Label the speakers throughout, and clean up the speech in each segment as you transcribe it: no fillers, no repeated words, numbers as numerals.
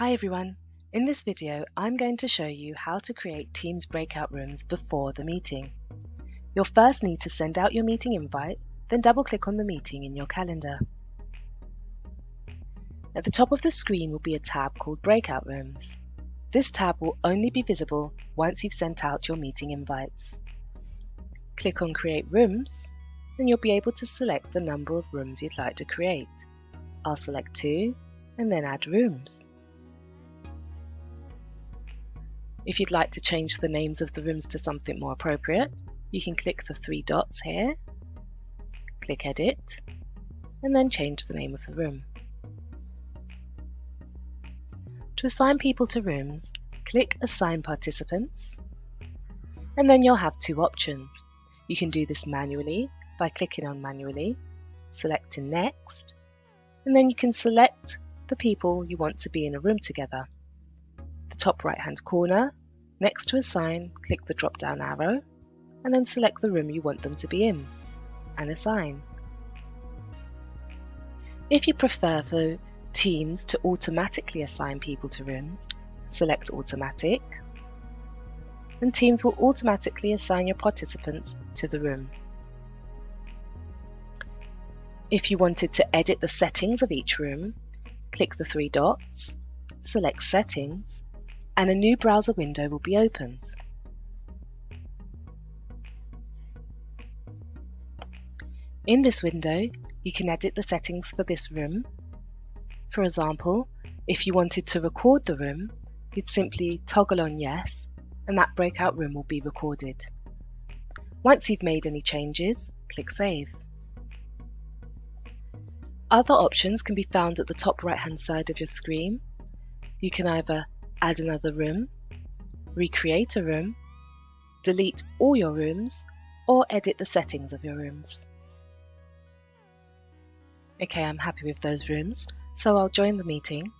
Speaker 1: Hi everyone, in this video I'm going to show you how to create Teams breakout rooms before the meeting. You'll first need to send out your meeting invite, then double click on the meeting in your calendar. At the top of the screen will be a tab called Breakout Rooms. This tab will only be visible once you've sent out your meeting invites. Click on Create Rooms, and you'll be able to select the number of rooms you'd like to create. I'll select 2 and then add rooms. If you'd like to change the names of the rooms to something more appropriate, you can click the 3 dots here, click Edit, and then change the name of the room. To assign people to rooms, click Assign Participants, and then you'll have 2 options. You can do this manually by clicking on Manually, selecting Next, and then you can select the people you want to be in a room together. The top right-hand corner, next to Assign, click the drop-down arrow, and then select the room you want them to be in, and assign. If you prefer for Teams to automatically assign people to rooms, select Automatic, and Teams will automatically assign your participants to the room. If you wanted to edit the settings of each room, click the 3 dots, select Settings, and a new browser window will be opened. In this window, you can edit the settings for this room. For example, if you wanted to record the room, you'd simply toggle on Yes, and that breakout room will be recorded. Once you've made any changes, click Save. Other options can be found at the top right-hand side of your screen. You can either add another room, recreate a room, delete all your rooms, or edit the settings of your rooms. Okay, I'm happy with those rooms, so I'll join the meeting.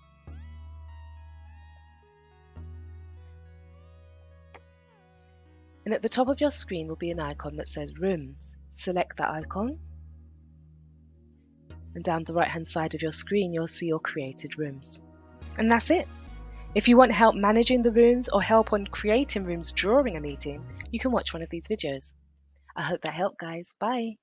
Speaker 1: And at the top of your screen will be an icon that says Rooms. Select that icon. And down the right-hand side of your screen, you'll see your created rooms. And that's it. If you want help managing the rooms or help on creating rooms during a meeting, you can watch one of these videos. I hope that helped, guys. Bye.